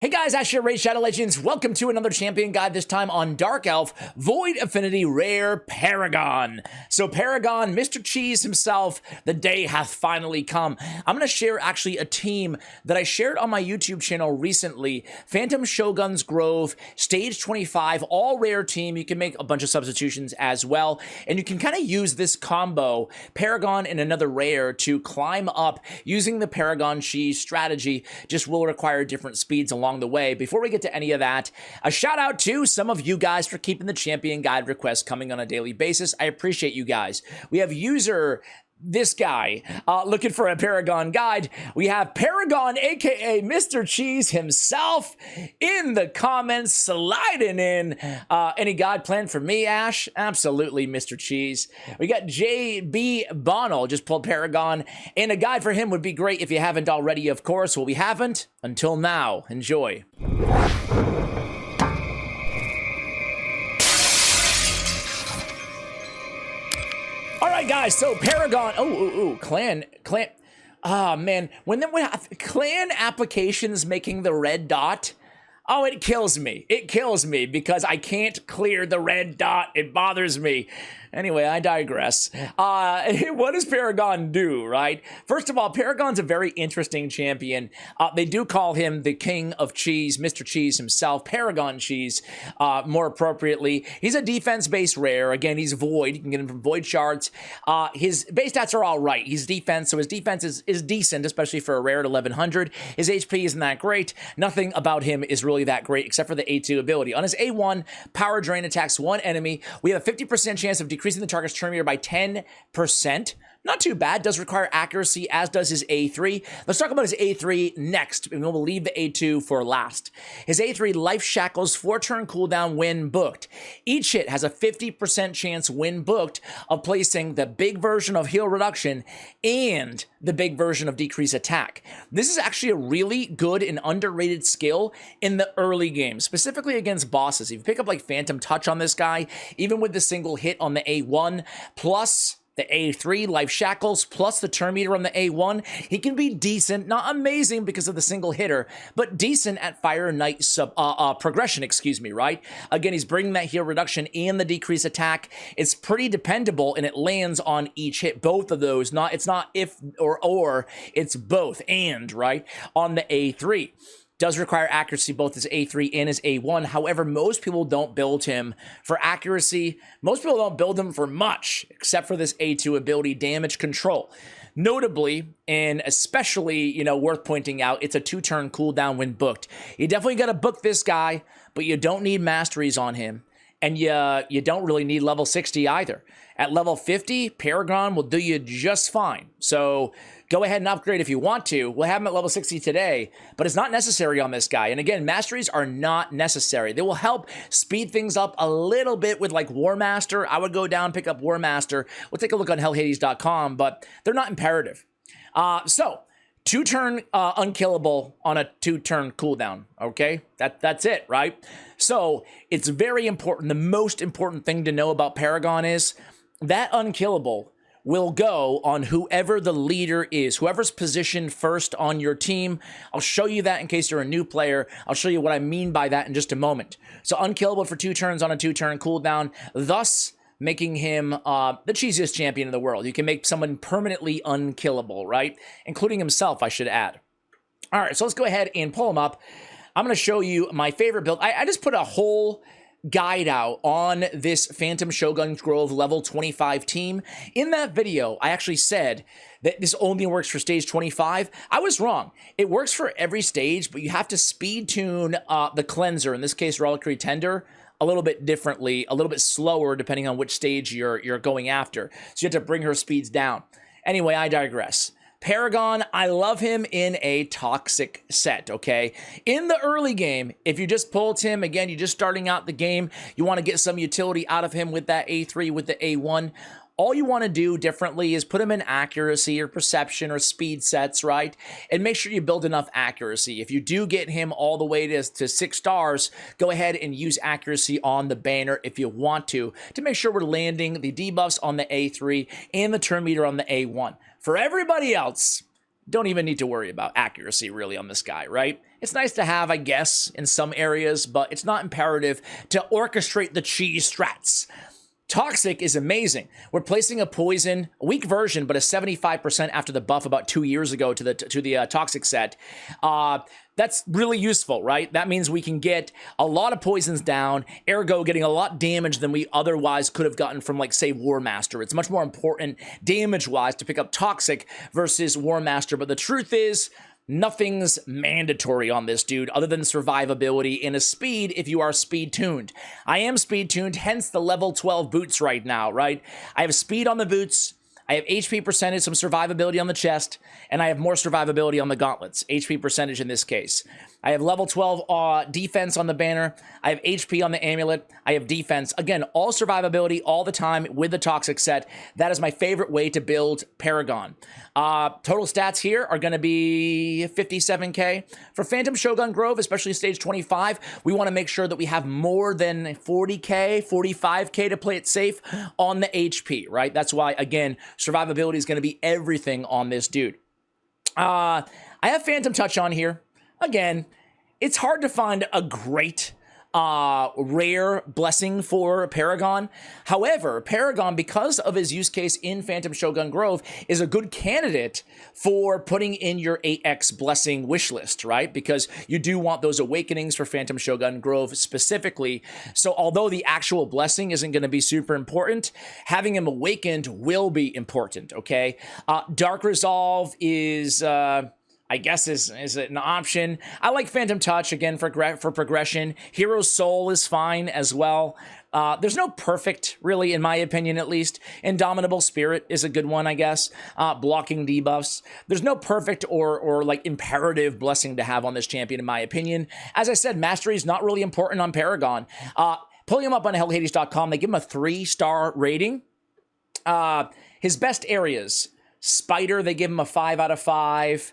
Hey guys, Ash here, Raid Shadow Legends. Welcome to another champion guide, this time on Dark Elf, Void Affinity Rare Paragon. So Paragon, Mr. Cheese himself, the day hath finally come. I'm going to share actually a team that I shared on my YouTube channel recently. Phantom Shogun's Grove, Stage 25, all rare team. You can make a bunch of substitutions as well. And you can kind of use this combo, Paragon and another rare, to climb up using the Paragon Cheese strategy. Just will require different speeds along the way. Before we get to any of that, a shout out to some of you guys for keeping the champion guide requests coming on a daily basis. I appreciate you guys. We have user this guy looking for a Paragon guide. We have Paragon, aka Mr. Cheese himself, in the comments sliding in. Any guide planned for me, Ash? Absolutely, Mr. Cheese. We got JB Bonnell, just pulled Paragon, and a guide for him would be great if you haven't already, of course. Well, we haven't until now. Enjoy. All right, guys, so Paragon, clan, man, when clan applications making the red dot, oh, it kills me. It kills me because I can't clear the red dot. It bothers me. Anyway, I digress. What does Paragon do, right? First of all, Paragon's a very interesting champion. They do call him the king of cheese, Mr. Cheese himself, Paragon Cheese, more appropriately. He's a defense-based rare. Again, he's void. You can get him from void shards. His base stats are all right. He's defense, so his defense is decent, especially for a rare at 1100. His HP isn't that great. Nothing about him is really that great, except for the A2 ability. On his A1, Power Drain attacks one enemy. We have a 50% chance of decreasing the target's turn meter by 10%. Not too bad. Does require accuracy, as does his A3. Let's talk about his A3 next, and we'll leave the A2 for last. His A3, Life Shackles, 4-turn cooldown when booked. Each hit has a 50% chance when booked of placing the big version of heal reduction and the big version of decrease attack. This is actually a really good and underrated skill in the early game, specifically against bosses. If you pick up like Phantom Touch on this guy, even with the single hit on the A1, plus the A3, Life Shackles, plus the turn meter on the A1, he can be decent, not amazing because of the single hitter, but decent at Fire Knight progression, right? Again, he's bringing that heal reduction and the decrease attack. It's pretty dependable, and it lands on each hit, both of those. It's not if or, it's both and, right? On the A3. Does require accuracy, both his A3 and his A1. However, most people don't build him for accuracy. Most people don't build him for much, except for this A2 ability, Damage Control. Notably, and especially, worth pointing out, it's a 2-turn cooldown when booked. You definitely got to book this guy, but you don't need Masteries on him. And you don't really need level 60 either. At level 50, Paragon will do you just fine. So go ahead and upgrade if you want to. We'll have him at level 60 today, but it's not necessary on this guy. And again, Masteries are not necessary. They will help speed things up a little bit with like War Master. I would go down, pick up War Master. We'll take a look on hellhades.com, but they're not imperative. So 2-turn unkillable on a 2-turn cooldown, okay? That's it, right? So it's very important. The most important thing to know about Paragon is that unkillable will go on whoever the leader is, whoever's positioned first on your team. I'll show you that in case you're a new player. I'll show you what I mean by that in just a moment. So unkillable for 2 turns on a 2-turn cooldown, thus making him the cheesiest champion in the world. You can make someone permanently unkillable, right? Including himself, I should add. All right, so let's go ahead and pull him up. I'm going to show you my favorite build. I just put a whole guide out on this Phantom Shogun Grove level 25 team. In that video, I actually said that this only works for stage 25. I was wrong. It works for every stage, but you have to speed tune the cleanser, in this case, Reliquary Tender, a little bit differently, a little bit slower, depending on which stage you're going after. So you have to bring her speeds down. Anyway, I digress. Paragon, I love him in a toxic set, okay? In the early game, if you just pulled him, again, you're just starting out the game, you want to get some utility out of him with that A3, with the A1, all you want to do differently is put him in accuracy or perception or speed sets, right? And make sure you build enough accuracy. If you do get him all the way to 6 stars, go ahead and use accuracy on the banner if you want to make sure we're landing the debuffs on the A3 and the turn meter on the A1. For everybody else, don't even need to worry about accuracy really on this guy, right? It's nice to have, I guess, in some areas, but it's not imperative to orchestrate the cheese strats. Toxic is amazing. We're placing a poison, a weak version, but a 75% after the buff about 2 years ago to the Toxic set. That's really useful, right? That means we can get a lot of poisons down, ergo getting a lot damage than we otherwise could have gotten from, like, say, War Master. It's much more important damage-wise to pick up Toxic versus War Master, but the truth is, nothing's mandatory on this dude other than survivability and a speed if you are speed tuned. I am speed tuned, hence the level 12 boots right now, right? I have speed on the boots, I have HP percentage, some survivability on the chest, and I have more survivability on the gauntlets, HP percentage in this case. I have level 12 defense on the banner. I have HP on the amulet. I have defense. Again, all survivability all the time with the Toxic set. That is my favorite way to build Paragon. Total stats here are going to be 57k. For Phantom Shogun Grove, especially stage 25, we want to make sure that we have more than 40k, 45k to play it safe on the HP, right? That's why, again, survivability is going to be everything on this dude. I have Phantom Touch on here. Again, it's hard to find a great rare blessing for Paragon. However, Paragon, because of his use case in Phantom Shogun Grove, is a good candidate for putting in your 8x blessing wish list, right? Because you do want those awakenings for Phantom Shogun Grove specifically. So although the actual blessing isn't going to be super important, having him awakened will be important, okay? Dark Resolve is... I guess is an option. I like Phantom Touch, again, for progression. Hero's Soul is fine as well. There's no perfect, really, in my opinion, at least. Indomitable Spirit is a good one, I guess. Blocking debuffs. There's no perfect or like imperative blessing to have on this champion, in my opinion. As I said, Mastery is not really important on Paragon. Pulling him up on hellhades.com, they give him a 3-star rating. His best areas. Spider, they give him a 5 out of 5.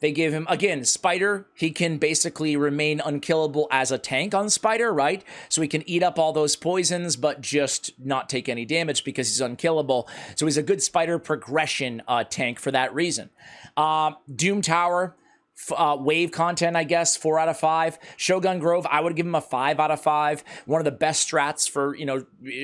They give him, again, Spider, he can basically remain unkillable as a tank on Spider, right? So he can eat up all those poisons, but just not take any damage because he's unkillable. So he's a good Spider progression tank for that reason. Doom Tower, wave content, I guess, 4 out of 5. Shogun Grove, I would give him a 5 out of 5. One of the best strats for,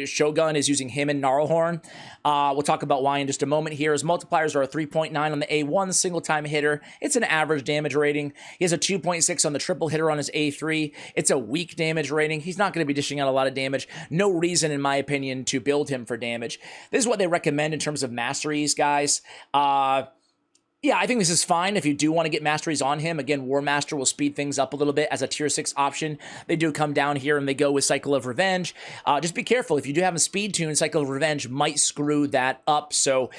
Shogun is using him and Gnarlhorn. We'll talk about why in just a moment here. His multipliers are a 3.9 on the A1 single-time hitter. It's an average damage rating. He has a 2.6 on the triple hitter on his A3. It's a weak damage rating. He's not going to be dishing out a lot of damage. No reason, in my opinion, to build him for damage. This is what they recommend in terms of masteries, guys. Yeah, I think this is fine if you do want to get Masteries on him. Again, War Master will speed things up a little bit as a tier 6 option. They do come down here and they go with Cycle of Revenge. Just be careful. If you do have a speed tune, Cycle of Revenge might screw that up. So,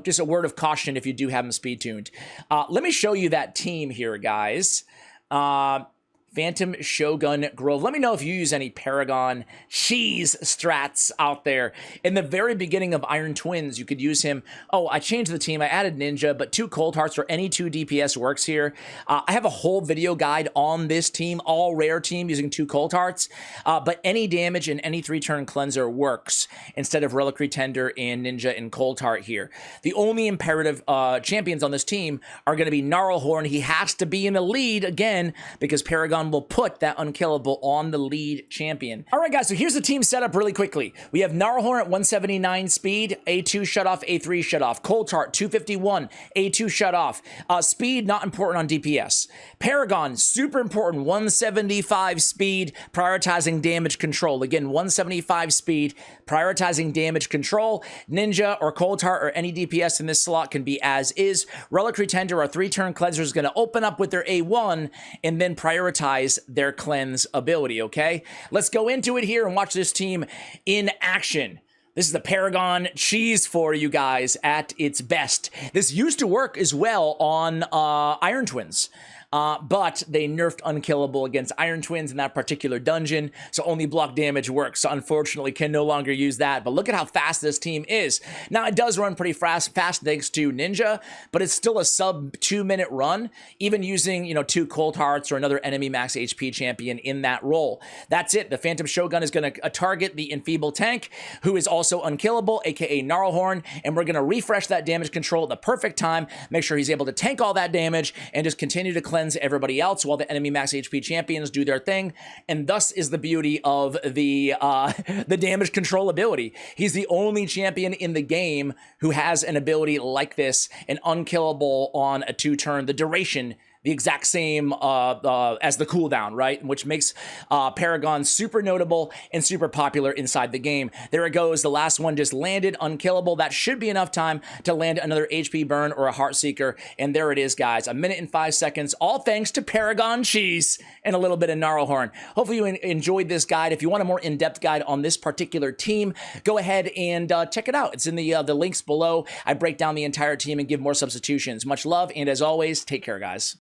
just a word of caution if you do have him speed tuned. Let me show you that team here, guys. Phantom Shogun Grove. Let me know if you use any Paragon cheese strats out there. In the very beginning of Iron Twins, you could use him. Oh, I changed the team. I added Ninja, but 2 Cold Hearts or any 2 DPS works here. I have a whole video guide on this team, all rare team using 2 Cold Hearts, but any damage and any 3-turn cleanser works instead of Reliquary Tender and Ninja and Cold Heart here. The only imperative champions on this team are going to be Gnarlhorn. He has to be in the lead again because Paragon will put that unkillable on the lead champion. All right, guys, so here's the team setup really quickly. We have Gnarlhorn at 179 speed, A2 shut off, A3 shut off. Cold Heart, 251, A2 shut off. Speed, not important on DPS. Paragon, super important, 175 speed, prioritizing damage control. Again, 175 speed, prioritizing damage control. Ninja or Cold Heart or any DPS in this slot can be as is. Reliquary Tender, our 3-turn cleanser, is going to open up with their A1 and then prioritize their cleanse ability, okay? Let's go into it here and watch this team in action. This is the Paragon cheese for you guys at its best. This used to work as well on Iron Twins. but they nerfed unkillable against Iron Twins in that particular dungeon, so only block damage works. So unfortunately, can no longer use that. But look at how fast this team is. Now, it does run pretty fast thanks to Ninja, but it's still a sub 2-minute run, even using, 2 Cold Hearts or another enemy max HP champion in that role. That's it. The Phantom Shogun is going to target the Enfeeble tank, who is also unkillable, aka Gnarlhorn, and we're going to refresh that damage control at the perfect time, make sure he's able to tank all that damage, and just continue to cleanse everybody else while the enemy max HP champions do their thing. And thus is the beauty of the damage control ability. He's the only champion in the game who has an ability like this, and unkillable on a 2-turn. The duration the exact same as the cooldown, right? Which makes Paragon super notable and super popular inside the game. There it goes. The last one just landed, unkillable. That should be enough time to land another HP burn or a Heartseeker. And there it is, guys. 1 minute and 5 seconds, all thanks to Paragon cheese and a little bit of Gnarlhorn. Hopefully you enjoyed this guide. If you want a more in-depth guide on this particular team, go ahead and check it out. It's in the links below. I break down the entire team and give more substitutions. Much love, and as always, take care, guys.